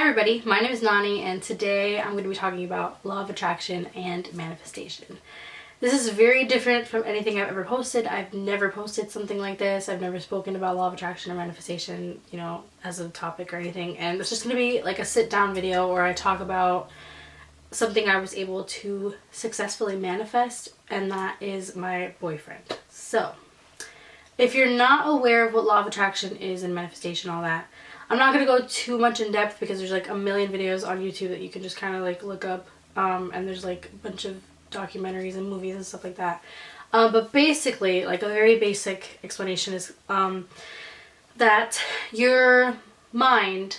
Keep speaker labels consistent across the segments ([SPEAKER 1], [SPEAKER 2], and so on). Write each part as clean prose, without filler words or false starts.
[SPEAKER 1] Hi everybody, my name is Nani and today I'm going to be talking about law of attraction and manifestation. This is very different from anything I've ever posted. I've never posted something like this. I've never spoken about law of attraction or manifestation, as a topic or anything. And it's just going to be like a sit down video where I talk about something I was able to successfully manifest, and that is my boyfriend. So, if you're not aware of what law of attraction is and manifestation, all that, I'm not going to go too much in depth because there's like a million videos on YouTube that you can just kind of like look up, and there's like a bunch of documentaries and movies and stuff like that. But basically, like a very basic explanation is that your mind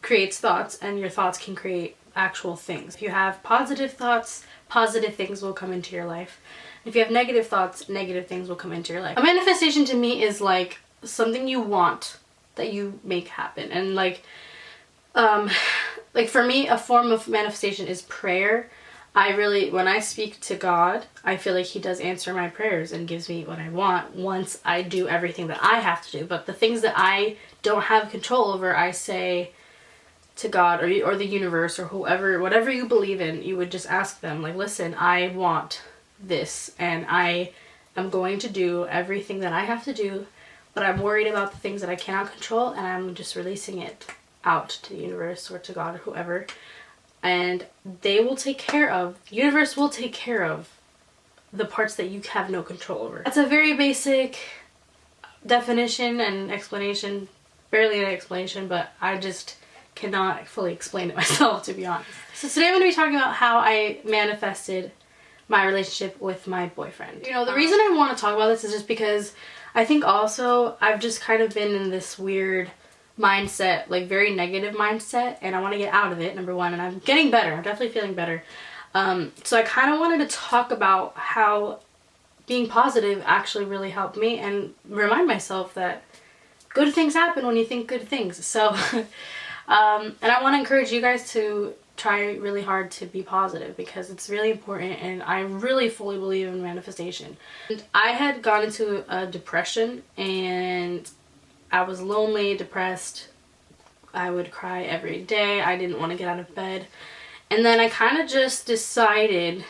[SPEAKER 1] creates thoughts and your thoughts can create actual things. If you have positive thoughts, positive things will come into your life. If you have negative thoughts, negative things will come into your life. A manifestation to me is like something you want that you make happen. And like for me, a form of manifestation is prayer. When I speak to God, I feel like he does answer my prayers and gives me what I want once I do everything that I have to do. But the things that I don't have control over, I say to God or the universe or whoever, whatever you believe in, you would just ask them, like, listen, I want this and I am going to do everything that I have to do, but I'm worried about the things that I cannot control, and I'm just releasing it out to the universe or to God or whoever, and they will take care of, the universe will take care of the parts that you have no control over. That's a very basic definition and explanation, barely an explanation, but I just cannot fully explain it myself, to be honest. So today I'm going to be talking about how I manifested my relationship with my boyfriend. The reason I want to talk about this is just because I think also I've just kind of been in this weird mindset, like very negative mindset, and I want to get out of it, number one, and I'm getting better. I'm definitely feeling better. So I kind of wanted to talk about how being positive actually really helped me and remind myself that good things happen when you think good things. So, and I want to encourage you guys to try really hard to be positive because it's really important, and I really fully believe in manifestation. And I had gone into a depression and I was lonely, depressed. I would cry every day. I didn't want to get out of bed. And then I kind of just decided,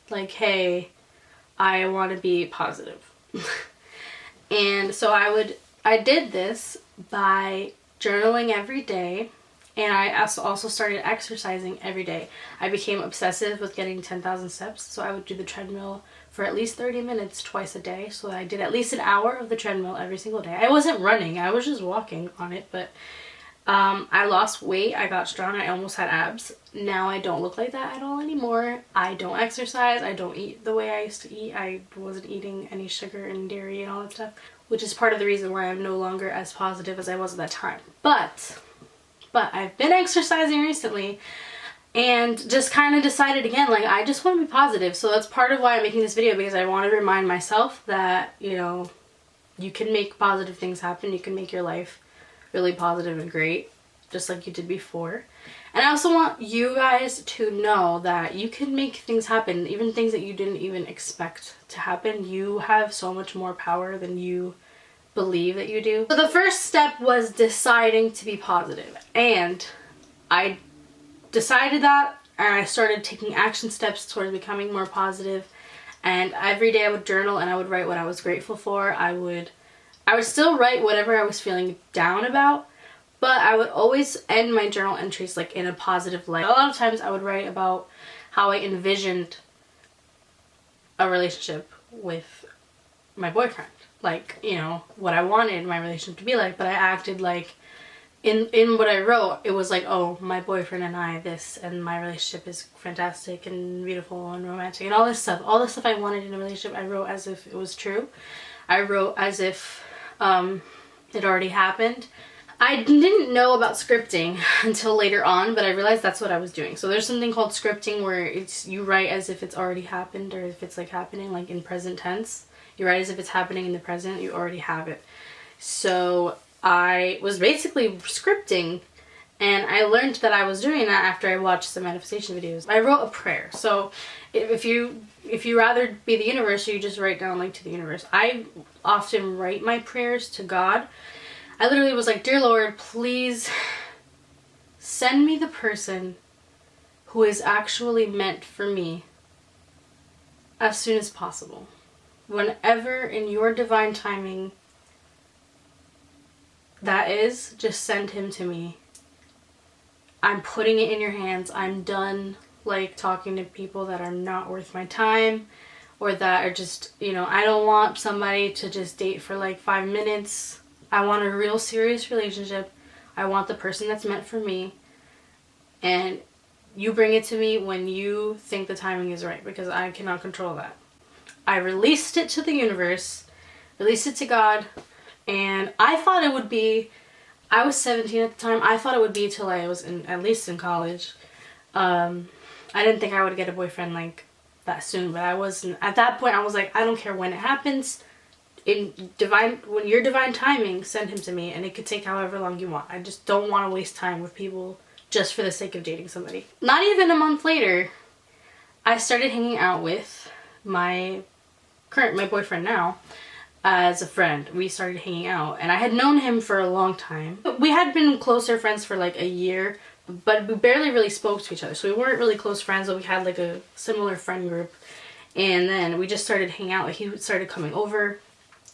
[SPEAKER 1] like, hey, I want to be positive. And so I did this by journaling every day. And I also started exercising every day. I became obsessive with getting 10,000 steps, so I would do the treadmill for at least 30 minutes twice a day. So I did at least an hour of the treadmill every single day. I wasn't running, I was just walking on it, but I lost weight, I got strong, I almost had abs. Now I don't look like that at all anymore. I don't exercise, I don't eat the way I used to eat. I wasn't eating any sugar and dairy and all that stuff, which is part of the reason why I'm no longer as positive as I was at that time. But I've been exercising recently and just kind of decided again, like, I just want to be positive. So that's part of why I'm making this video, because I want to remind myself that, you can make positive things happen. You can make your life really positive and great, just like you did before. And I also want you guys to know that you can make things happen, even things that you didn't even expect to happen. You have so much more power than you believe that you do. So the first step was deciding to be positive, and I decided that, and I started taking action steps towards becoming more positive. And every day I would journal and I would write what I was grateful for. I would still write whatever I was feeling down about, but I would always end my journal entries like in a positive light. A lot of times I would write about how I envisioned a relationship with my boyfriend. Like, what I wanted my relationship to be like, but I acted like in what I wrote, it was like, oh, my boyfriend and I, this, and my relationship is fantastic and beautiful and romantic and all this stuff I wanted in a relationship. I wrote as if it was true. I wrote as if it already happened. I didn't know about scripting until later on, but I realized that's what I was doing. So there's something called scripting where you write as if it's already happened, or if it's like happening like in present tense. You write as if it's happening in the present, you already have it. So I was basically scripting, and I learned that I was doing that after I watched some manifestation videos. I wrote a prayer. So if you rather be the universe, you just write down like to the universe. I often write my prayers to God. I literally was like, dear Lord, please send me the person who is actually meant for me as soon as possible. Whenever in your divine timing that is, just send him to me. I'm putting it in your hands. I'm done like talking to people that are not worth my time, or that are just, you know, I don't want somebody to just date for like 5 minutes. I want a real serious relationship. I want the person that's meant for me. And you bring it to me when you think the timing is right, because I cannot control that. I released it to the universe, released it to God, and I thought it would be, I was 17 at the time, I thought it would be till I was at least in college. I didn't think I would get a boyfriend like that soon, but I wasn't. At that point, I was like, I don't care when it happens. When your divine timing, send him to me, and it could take however long you want. I just don't want to waste time with people just for the sake of dating somebody. Not even a month later, I started hanging out with my boyfriend now as a friend. We started hanging out, and I had known him for a long time. We had been closer friends for like a year, but we barely really spoke to each other, so we weren't really close friends, but we had like a similar friend group. And then we just started hanging out. Like, he started coming over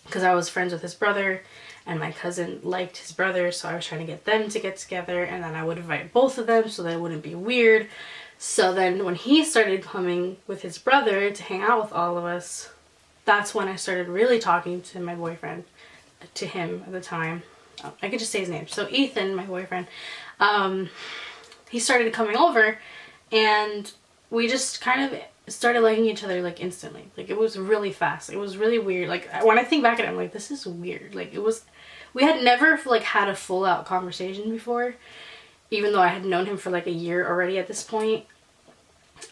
[SPEAKER 1] because I was friends with his brother, and my cousin liked his brother, so I was trying to get them to get together, and then I would invite both of them so that it wouldn't be weird. So then when he started coming with his brother to hang out with all of us, that's when I started really talking to my boyfriend, to him at the time. I could just say his name. So Ethan, my boyfriend, he started coming over, and we just kind of started liking each other like instantly. Like, it was really fast. It was really weird. Like, when I think back at it, I'm like, this is weird. Like, we had never like had a full out conversation before, even though I had known him for like a year already at this point.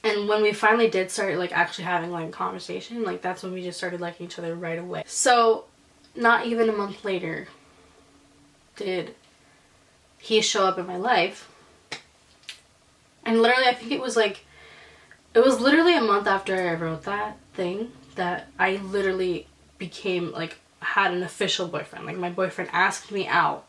[SPEAKER 1] And when we finally did start like actually having like conversation, like that's when we just started liking each other right away. So not even a month later did he show up in my life. And literally, I think it was literally a month after I wrote that thing that I literally became like, had an official boyfriend. Like, my boyfriend asked me out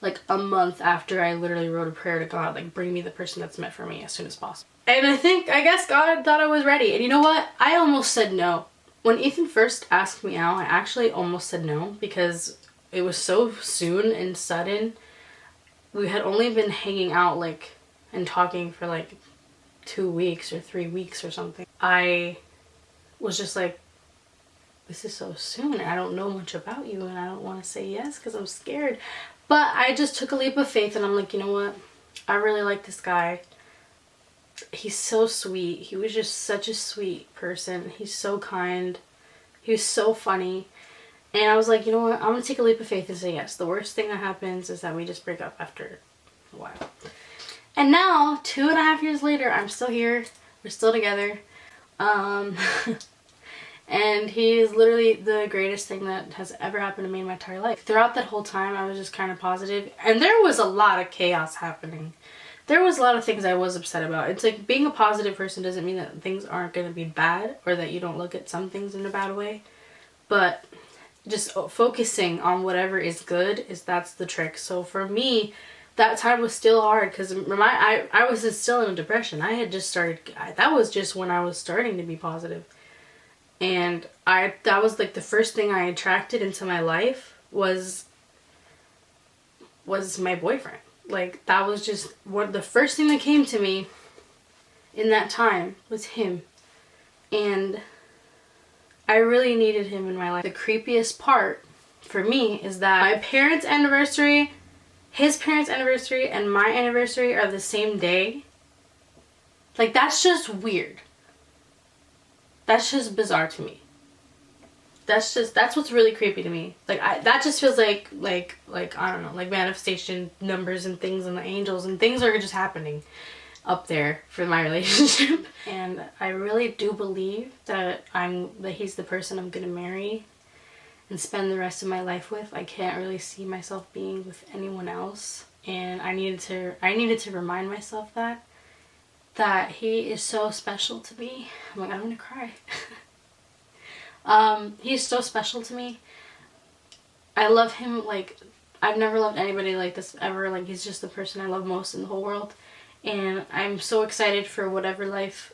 [SPEAKER 1] like a month after I literally wrote a prayer to God, like, bring me the person that's meant for me as soon as possible. And I guess God thought I was ready. And you know what? I almost said no. When Ethan first asked me out, I actually almost said no because it was so soon and sudden. We had only been hanging out like and talking for like 2 weeks or 3 weeks or something. I was just like, this is so soon. I don't know much about you, and I don't want to say yes because I'm scared. But I just took a leap of faith, and I'm like, you know what? I really like this guy. He's so sweet. He was just such a sweet person. He's so kind. He was so funny. And I was like, you know what? I'm going to take a leap of faith and say yes. The worst thing that happens is that we just break up after a while. And now, 2.5 years later, I'm still here. We're still together. And he is literally the greatest thing that has ever happened to me in my entire life. Throughout that whole time, I was just kind of positive. And there was a lot of chaos happening. There was a lot of things I was upset about. It's like, being a positive person doesn't mean that things aren't going to be bad, or that you don't look at some things in a bad way. But just focusing on whatever is good, that's the trick. So for me, that time was still hard because I was still in a depression. I had just started, that was just when I was starting to be positive. And that was like the first thing I attracted into my life was my boyfriend. Like, that was just the first thing that came to me in that time was him. And I really needed him in my life. The creepiest part for me is that my parents' anniversary, his parents' anniversary, and my anniversary are the same day. Like, that's just weird. That's just bizarre to me. That's what's really creepy to me. Like, that just feels like I don't know, like manifestation numbers and things and the angels and things are just happening up there for my relationship. And I really do believe that he's the person I'm gonna marry and spend the rest of my life with. I can't really see myself being with anyone else. And I needed to remind myself that he is so special to me. I'm like, I'm gonna cry. He's so special to me. I love him like I've never loved anybody like this ever. Like, he's just the person I love most in the whole world. And I'm so excited for whatever life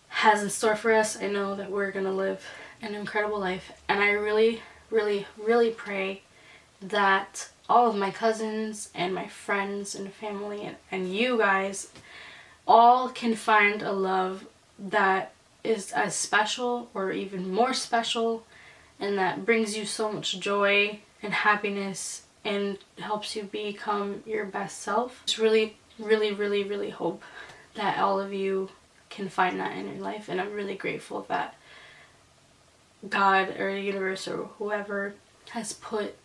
[SPEAKER 1] has in store for us. I know that we're gonna live an incredible life. And I really, really, really pray that all of my cousins and my friends and family and you guys all can find a love that is as special or even more special, and that brings you so much joy and happiness and helps you become your best self. Just really, really, really, really hope that all of you can find that in your life, and I'm really grateful that God or the universe or whoever has put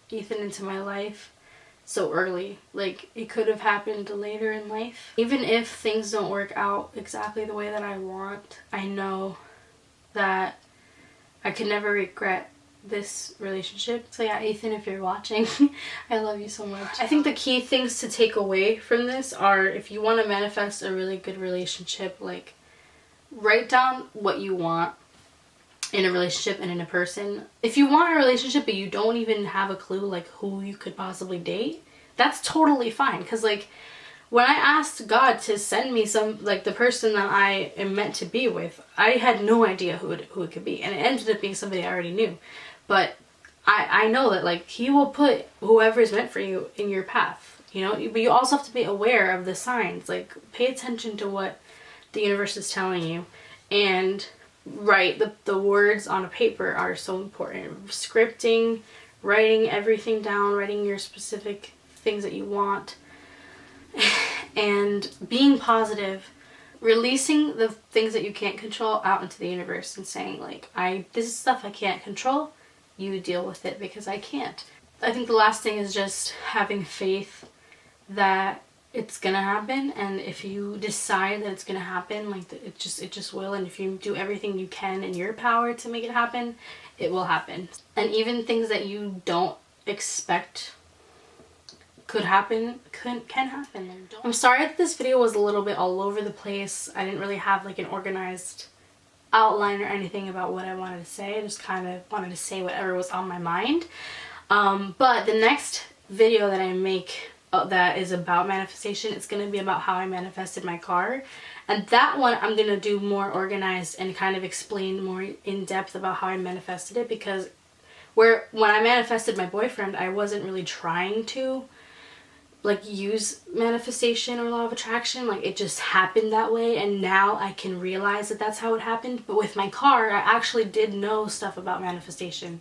[SPEAKER 1] Ethan into my life so early. Like, it could have happened later in life. Even if things don't work out exactly the way that I want, I know that I could never regret this relationship. So yeah, Ethan, if you're watching, I love you so much. I think the key things to take away from this are, if you want to manifest a really good relationship, like, write down what you want in a relationship and in a person. If you want a relationship but you don't even have a clue like who you could possibly date, that's totally fine. Because like, when I asked God to send me some, like, the person that I am meant to be with, I had no idea who it could be, and it ended up being somebody I already knew. But I know that, like, he will put whoever is meant for you in your path, you know. But you also have to be aware of the signs. Like, pay attention to what the universe is telling you, and write the words on a paper are so important. Scripting, writing everything down, writing your specific things that you want, and being positive, releasing the things that you can't control out into the universe and saying, like, this is stuff I can't control, you deal with it because I can't. I think the last thing is just having faith that it's gonna happen, and if you decide that it's gonna happen, like, it just will. And if you do everything you can in your power to make it happen, it will happen. And even things that you don't expect could happen can happen. I'm sorry that this video was a little bit all over the place. I didn't really have like an organized outline or anything about what I wanted to say. I just kind of wanted to say whatever was on my mind. But the next video that I make that is about manifestation, it's going to be about how I manifested my car. And that one I'm going to do more organized and kind of explain more in depth about how I manifested it, because when I manifested my boyfriend, I wasn't really trying to like use manifestation or law of attraction. Like, it just happened that way, and now I can realize that that's how it happened. But with my car, I actually did know stuff about manifestation,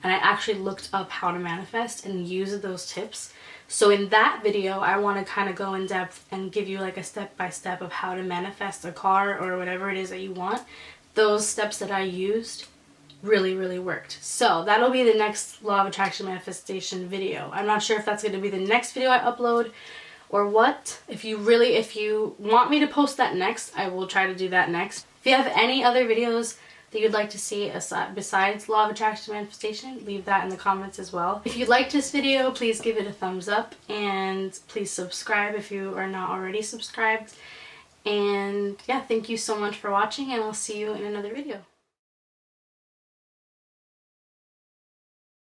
[SPEAKER 1] and I actually looked up how to manifest and used those tips. So in that video, I want to kind of go in depth and give you like a step-by-step of how to manifest a car or whatever it is that you want. Those steps that I used really, really worked. So that'll be the next law of attraction manifestation video. I'm not sure if that's going to be the next video I upload or what. If you want me to post that next, I will try to do that next. If you have any other videos that you'd like to see besides law of attraction manifestation, leave that in the comments as well. If you liked this video, please give it a thumbs up, and please subscribe if you are not already subscribed. And yeah, thank you so much for watching, and I'll see you in another video.